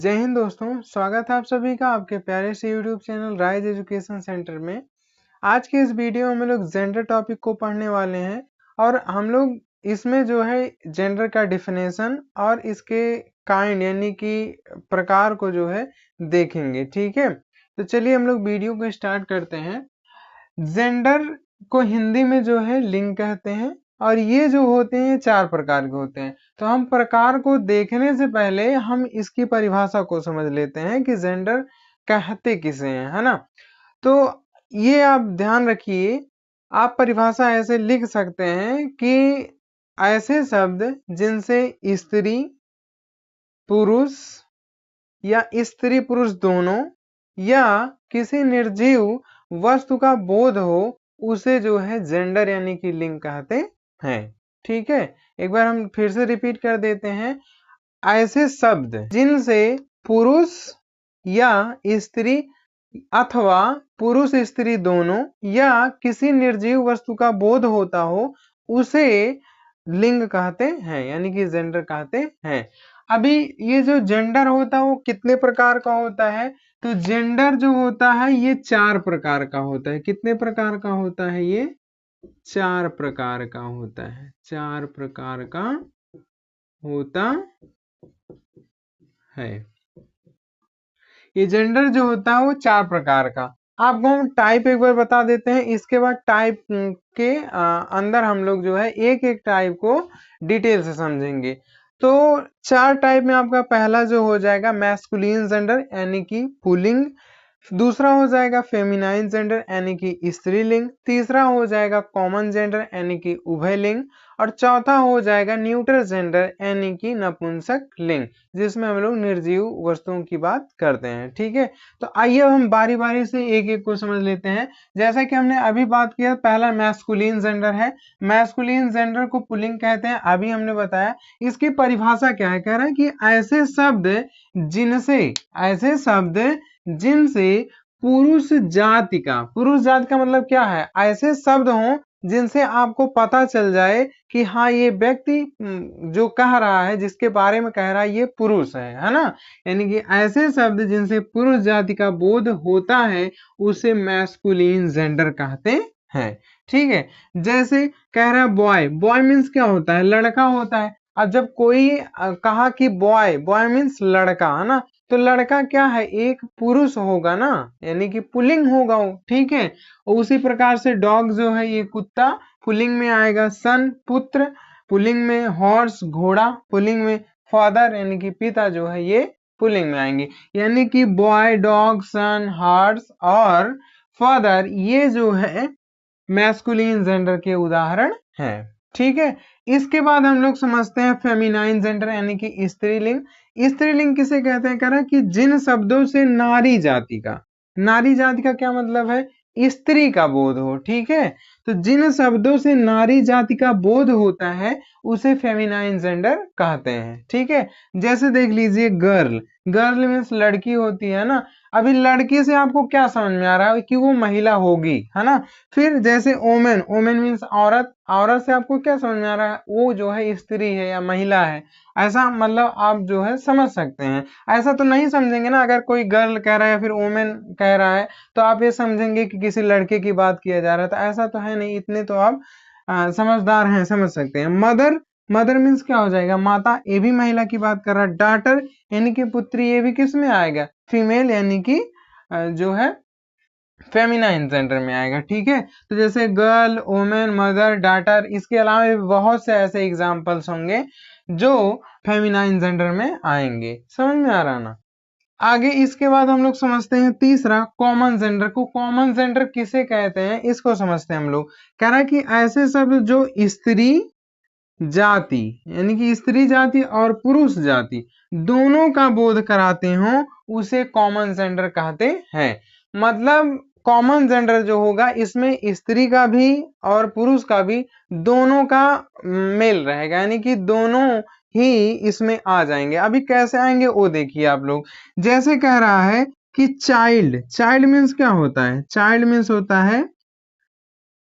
जय हिंद दोस्तों, स्वागत है आप सभी का आपके प्यारे से YouTube channel rise education centre में। आज के इस वीडियो में हम लोग जेंडर टॉपिक को पढ़ने वाले हैं और हम लोग इसमें जो है जेंडर का डिफिनेशन और इसके काइंड यानी कि प्रकार को जो है देखेंगे। ठीक है, तो चलिए हम लोग वीडियो को स्टार्ट करते हैं। जेंडर को हिंदी में जो है लिंग कहते हैं और ये जो होते हैं 4 प्रकार के होते हैं। तो हम प्रकार को देखने से पहले हम इसकी परिभाषा को समझ लेते हैं कि जेंडर कहते किसे हैं, है ना। तो ये आप ध्यान रखिए, आप परिभाषा ऐसे लिख सकते हैं कि ऐसे शब्द जिनसे स्त्री पुरुष या स्त्री पुरुष दोनों या किसी निर्जीव वस्तु का बोध हो, उसे जो है जेंडर यानी कि लिंग कहते हैं। ठीक है, एक बार हम फिर से रिपीट कर देते हैं। ऐसे शब्द जिनसे पुरुष या स्त्री अथवा पुरुष स्त्री दोनों या किसी निर्जीव वस्तु का बोध होता हो, उसे लिंग कहते हैं यानी कि जेंडर कहते हैं। अभी ये जो जेंडर होता है वो कितने प्रकार का होता है? तो जेंडर जो होता है ये 4 प्रकार का होता है। कितने प्रकार का होता है? ये 4 प्रकार का होता है। 4 प्रकार का होता है। ये जेंडर जो होता है वो 4 प्रकार का। आपको हम टाइप एक बार बता देते हैं, इसके बाद टाइप के अंदर हम लोग जो है एक एक टाइप को डिटेल से समझेंगे। तो 4 टाइप में आपका पहला जो हो जाएगा मैस्कुलिन जेंडर यानी कि पुल्लिंग, दूसरा हो जाएगा फेमिनाइन जेंडर यानी कि स्त्रीलिंग, तीसरा हो जाएगा कॉमन जेंडर यानी कि उभयलिंग और चौथा हो जाएगा न्यूट्रल जेंडर यानी कि नपुंसक लिंग, जिसमें हम लोग निर्जीव वस्तुओं की बात करते हैं। ठीक है, तो आइए हम बारी बारी से एक एक को समझ लेते हैं। जैसा कि हमने अभी बात किया, पहला मैस्कुलिन जेंडर है। मैस्कुलिन जेंडर को पुल्लिंग कहते हैं, अभी हमने बताया। इसकी परिभाषा क्या है? कह रहा है कि ऐसे शब्द जिनसे पुरुष जाति का मतलब क्या है? ऐसे शब्द हों जिनसे आपको पता चल जाए कि हाँ ये व्यक्ति जो कह रहा है, जिसके बारे में कह रहा है, ये पुरुष है ना। यानी कि ऐसे शब्द जिनसे पुरुष जाति का बोध होता है उसे मैस्कुलिन जेंडर कहते हैं। ठीक है, जैसे कह रहा है बॉय, बॉय मीन्स क्या होता है? लड़का होता है। अब जब कोई कहा कि बॉय, बॉय मीन्स लड़का, है ना, तो लड़का क्या है? एक पुरुष होगा ना, यानी कि पुल्लिंग होगा वो। ठीक है, और उसी प्रकार से डॉग जो है ये कुत्ता पुल्लिंग में आएगा, सन पुत्र पुल्लिंग में, हॉर्स घोड़ा पुल्लिंग में, फादर यानी कि पिता जो है ये पुल्लिंग में आएंगे। यानी कि बॉय, डॉग, सन, हॉर्स और फादर ये जो है मैस्कुलिन जेंडर के उदाहरण हैं। ठीक है, इसके बाद हम लोग समझते हैं फेमिनाइन जेंडर यानी कि स्त्रीलिंग। स्त्रीलिंग किसे कहते हैं? कह रहा है कि जिन शब्दों से नारी जाति का क्या मतलब है? स्त्री का बोध हो। ठीक है, तो जिन शब्दों से नारी जाति का बोध होता है उसे फेमिनाइन जेंडर कहते हैं। ठीक है, जैसे देख लीजिए गर्ल, गर्ल मीन्स लड़की होती है ना। अभी लड़की से आपको क्या समझ में आ रहा है? कि वो महिला होगी, है ना। फिर जैसे ओमेन, ओमेन मीन्स औरत, औरत से आपको क्या समझ में आ रहा है? वो जो है स्त्री है या महिला है, ऐसा मतलब आप जो है समझ सकते हैं। ऐसा तो नहीं समझेंगे ना, अगर कोई गर्ल कह रहा है या फिर वुमेन कह रहा है तो आप ये समझेंगे कि किसी लड़के की बात किया जा रहा है, तो ऐसा तो है नहीं। इतने तो आप समझदार हैं, समझ सकते हैं। मदर, मदर मीन्स क्या हो जाएगा? माता, ये भी महिला की बात कर रहा है। डॉटर यानी कि पुत्री, ये भी किस में आएगा? फीमेल यानी कि जो है फेमिनाइन जेंडर में आएगा। ठीक है, तो जैसे गर्ल, वुमेन, मदर, डॉटर, इसके अलावा भी बहुत से ऐसे एग्जांपल्स होंगे जो फेमिनाइन जेंडर में आएंगे। समझ में आ रहा ना? आगे इसके बाद हम लोग समझते हैं तीसरा कॉमन जेंडर को। कॉमन जेंडर किसे कहते हैं इसको समझते हैं हम लोग। कह रहा है कि ऐसे शब्द जो स्त्री जाति यानी कि स्त्री जाति और पुरुष जाति दोनों का बोध कराते हो उसे कॉमन जेंडर कहते हैं। मतलब कॉमन जेंडर जो होगा इसमें स्त्री का भी और पुरुष का भी दोनों का मेल रहेगा, यानी कि दोनों ही इसमें आ जाएंगे। अभी कैसे आएंगे वो देखिए आप लोग। जैसे कह रहा है कि चाइल्ड, चाइल्ड मीन्स क्या होता है? चाइल्ड मीन्स होता है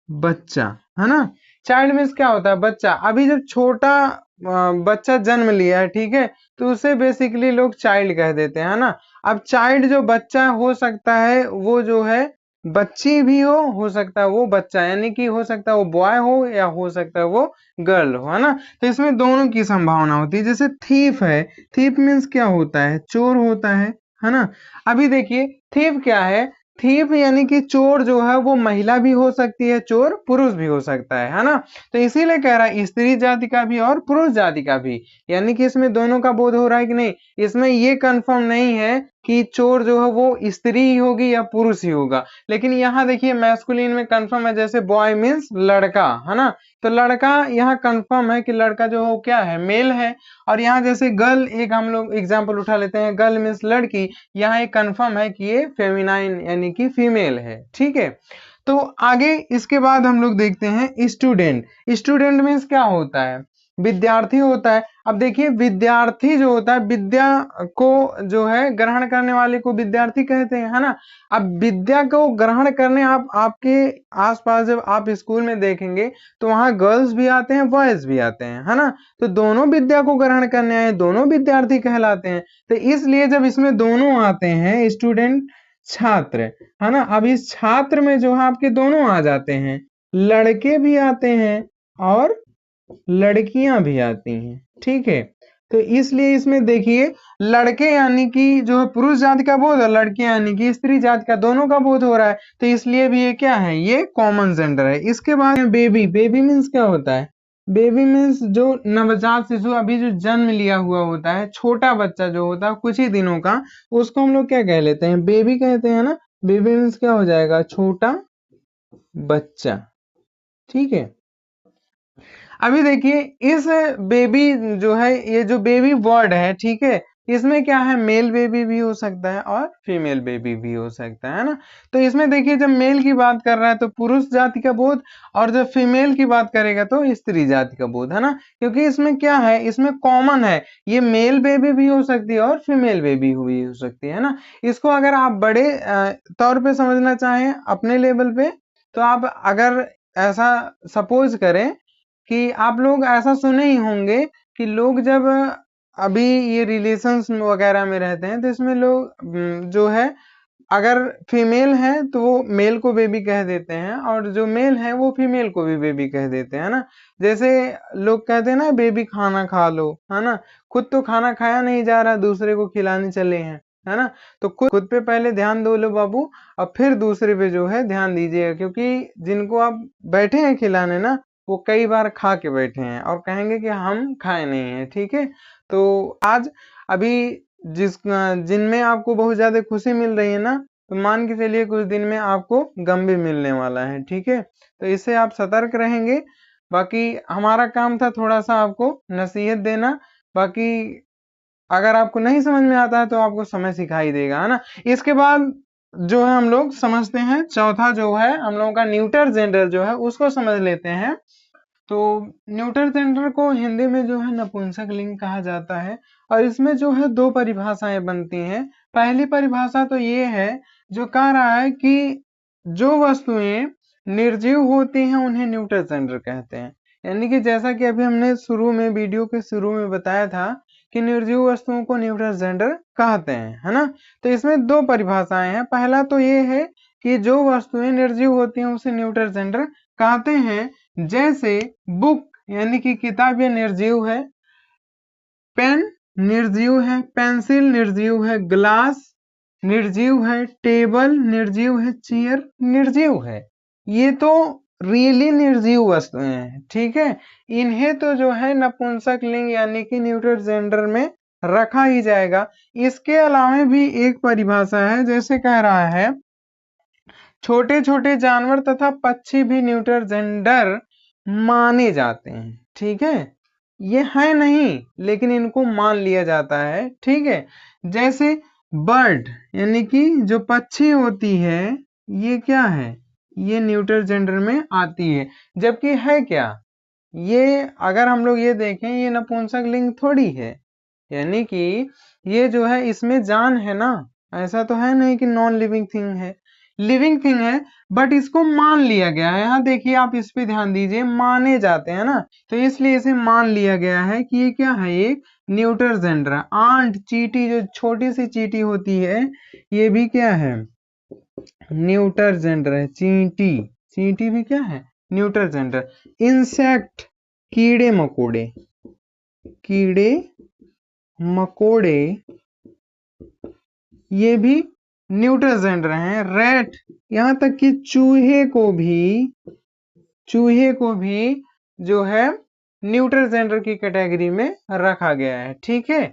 बच्चा, है ना। चाइल्ड मीन्स क्या होता है? बच्चा। अभी जब छोटा बच्चा जन्म लिया है, ठीक है, तो उसे बेसिकली लोग चाइल्ड कह देते हैं, है ना। अब चाइल्ड जो बच्चा हो सकता है वो जो है बच्ची भी हो सकता है वो बच्चा, यानी कि हो सकता है वो बॉय हो या हो सकता है वो गर्ल हो, है ना। तो इसमें दोनों की संभावना होती है। जैसे थीफ है, थीफ मीन्स क्या होता है, चोर होता है ना। अभी देखिए थीफ क्या है, थीफ यानी कि चोर जो है वो महिला भी हो सकती है, चोर पुरुष भी हो सकता है ना। तो इसीलिए कह रहा है स्त्री जाति का भी और पुरुष जाति का भी, यानी कि इसमें दोनों का बोध हो रहा है कि नहीं। इसमें ये कंफर्म नहीं है कि चोर जो है वो स्त्री ही होगी या पुरुष ही होगा, लेकिन यहाँ देखिए मैस्कुलिन में कंफर्म है, जैसे बॉय मीन्स लड़का, है ना। तो लड़का यहाँ कंफर्म है कि लड़का जो है क्या है, मेल है। और यहाँ जैसे गर्ल, एक हम लोग एग्जाम्पल उठा लेते हैं, गर्ल मीन्स लड़की, यहाँ एक कंफर्म है कि ये फेमिनाइन यानी कि फीमेल है, ठीक है। तो आगे इसके बाद हम लोग देखते हैं स्टूडेंट। स्टूडेंट मीन्स क्या होता है, विद्यार्थी होता है। अब देखिए विद्यार्थी जो होता है, विद्या को जो है ग्रहण करने वाले को विद्यार्थी कहते हैं, है ना। अब विद्या को ग्रहण करने आपके आसपास जब आप स्कूल में देखेंगे तो वहां गर्ल्स भी आते हैं, बॉयज भी आते हैं, है ना। तो दोनों विद्या को ग्रहण करने आए, दोनों विद्यार्थी कहलाते हैं। तो इसलिए जब इसमें दोनों आते हैं, स्टूडेंट छात्र, है ना। अब इस छात्र में जो है आपके दोनों आ जाते हैं, लड़के भी आते हैं और लड़कियां भी आती हैं, ठीक है। तो इसलिए इसमें देखिए लड़के यानी कि जो है पुरुष जाति का बोध है, लड़के यानी कि स्त्री जाति का, दोनों का बोध हो रहा है। तो इसलिए भी ये क्या है, ये कॉमन जेंडर है। इसके बाद बेबी। बेबी मीन्स क्या होता है, बेबी मीन्स जो नवजात शिशु अभी जो जन्म लिया हुआ होता है, छोटा बच्चा जो होता है कुछ ही दिनों का, उसको हम लोग क्या कह लेते हैं, बेबी कहते हैं ना। बेबी मीन्स क्या हो जाएगा, छोटा बच्चा, ठीक है। अभी देखिए इस बेबी जो है, ये जो बेबी वर्ड है, ठीक है, इसमें क्या है, मेल बेबी भी हो सकता है और फीमेल बेबी भी हो सकता है ना। तो इसमें देखिए जब मेल की बात कर रहा है तो पुरुष जाति का बोध, और जब फीमेल की बात करेगा तो स्त्री जाति का बोध, है ना। क्योंकि इसमें क्या है, इसमें कॉमन है, ये मेल बेबी भी हो सकती है और फीमेल बेबी भी हो सकती है ना। इसको अगर आप बड़े तौर पे समझना चाहें अपने लेवल पे, तो आप अगर ऐसा सपोज करें कि आप लोग ऐसा सुने ही होंगे कि लोग जब अभी ये रिलेशंस वगैरह में रहते हैं तो इसमें लोग जो है अगर फीमेल है तो वो मेल को बेबी कह देते हैं, और जो मेल है वो फीमेल को भी बेबी कह देते हैं ना। जैसे लोग कहते हैं ना बेबी खाना खा लो, है ना। खुद तो खाना खाया नहीं जा रहा, दूसरे को खिलाने चले हैं, है ना। तो खुद पे पहले ध्यान दो लो बाबू, और फिर दूसरे पे जो है ध्यान दीजिएगा, क्योंकि जिनको आप बैठे हैं खिलाने ना, वो कई बार खा के बैठे हैं और कहेंगे कि हम खाए नहीं हैं, ठीक है। तो आज अभी जिनमें आपको बहुत ज्यादा खुशी मिल रही है ना, तो मान के चलिए कुछ दिन में आपको गम भी मिलने वाला है, ठीक है। तो इससे आप सतर्क रहेंगे। बाकी हमारा काम था थोड़ा सा आपको नसीहत देना। बाकी अगर आपको नहीं समझ में आता है तो आपको समय सिखाई देगा, है ना। इसके बाद जो है हम लोग समझते हैं चौथा जो है हम लोगों का न्यूटर जेंडर जो है उसको समझ लेते हैं। तो न्यूटर जेंडर को हिंदी में जो है नपुंसक लिंग कहा जाता है, और इसमें जो है दो परिभाषाएं बनती हैं। पहली परिभाषा तो ये है जो कह रहा है कि जो वस्तुएं निर्जीव होती हैं उन्हें न्यूटर जेंडर कहते हैं। यानी कि जैसा कि अभी हमने शुरू में वीडियो के शुरू में बताया था कि निर्जीव वस्तुओं को न्यूटर जेंडर कहते हैं, है ना। तो इसमें दो परिभाषाएं हैं। पहला तो ये है कि जो वस्तुएं निर्जीव होती हैं उसे न्यूटर जेंडर कहते हैं। जैसे बुक यानी कि किताब ये निर्जीव है, पेन निर्जीव है, पेंसिल निर्जीव है, ग्लास निर्जीव है, टेबल निर्जीव है, चेयर निर्जीव है। ये तो रियली निर्जीव वस्तुएं हैं, ठीक है। इन्हें तो जो है नपुंसक लिंग यानी कि न्यूटर जेंडर में रखा ही जाएगा। इसके अलावा भी एक परिभाषा है, जैसे कह रहा है छोटे छोटे जानवर तथा पक्षी भी न्यूटर जेंडर माने जाते हैं, ठीक है। ये है नहीं लेकिन इनको मान लिया जाता है, ठीक है। जैसे बर्ड यानी कि जो पक्षी होती है, ये क्या है, ये न्यूटर जेंडर में आती है। जबकि है क्या, ये अगर हम लोग ये देखें ये नपुंसक लिंग थोड़ी है। यानी कि ये जो है इसमें जान है ना, ऐसा तो है नहीं कि नॉन लिविंग थिंग है। लिविंग थिंग है, बट इसको मान लिया गया है। यहाँ देखिए, आप इस पे ध्यान दीजिए, माने जाते हैं ना, तो इसलिए इसे मान लिया गया है कि ये क्या है, एक न्यूटर जेंडर है। आंट, चींटी, जो छोटी सी चींटी होती है, ये भी क्या है, न्यूटर जेंडर है। चींटी, चींटी भी क्या है, न्यूटर जेंडर। इंसेक्ट, कीड़े मकोड़े, कीड़े मकोड़े, ये भी न्यूटर जेंडर हैं। रैट, यहां तक कि चूहे को भी जो है न्यूटर जेंडर की कैटेगरी में रखा गया है। ठीक है,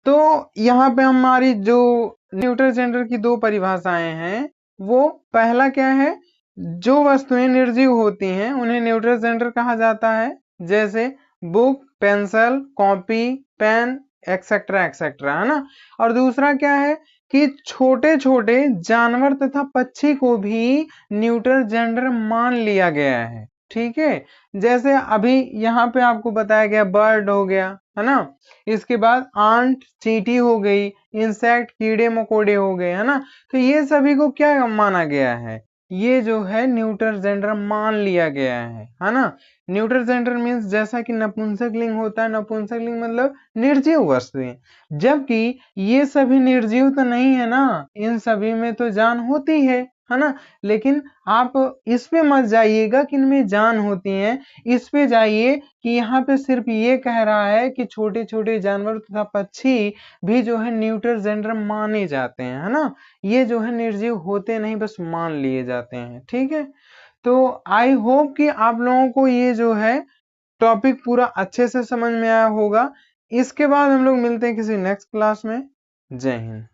तो यहाँ पे हमारी जो न्यूटर जेंडर की दो परिभाषाएं हैं, वो पहला क्या है, जो वस्तुएं निर्जीव होती हैं उन्हें न्यूटर जेंडर कहा जाता है, जैसे book, pencil, copy, pen, etcetera etcetera, है ना। और दूसरा क्या है कि छोटे छोटे जानवर तथा पक्षी को भी न्यूटर जेंडर मान लिया गया है। ठीक है, जैसे अभी यहाँ पे आपको बताया गया, बर्ड हो गया, है ना, इसके बाद आंट, चींटी हो गई, इंसेक्ट, कीड़े मकोड़े हो गए, है ना। तो ये सभी को क्या माना गया है, ये जो है न्यूटर जेंडर मान लिया गया है ना। न्यूटर जेंडर मीन्स जैसा कि नपुंसक लिंग होता है, नपुंसक लिंग मतलब निर्जीव वस्तुएं, जबकि ये सभी निर्जीव तो नहीं है ना, इन सभी में तो जान होती है ना। लेकिन आप इस पे मत जाइएगा कि इनमें जान होती है, इस पे जाइए कि यहाँ पे सिर्फ ये कह रहा है कि छोटे छोटे जानवर तथा पक्षी भी जो है न्यूटर जेंडर माने जाते हैं, है ना। ये जो है निर्जीव होते नहीं, बस मान लिए जाते हैं। ठीक है, तो आई होप कि आप लोगों को ये जो है टॉपिक पूरा अच्छे से समझ में आया होगा। इसके बाद हम लोग मिलते हैं किसी नेक्स्ट क्लास में। जय हिंद।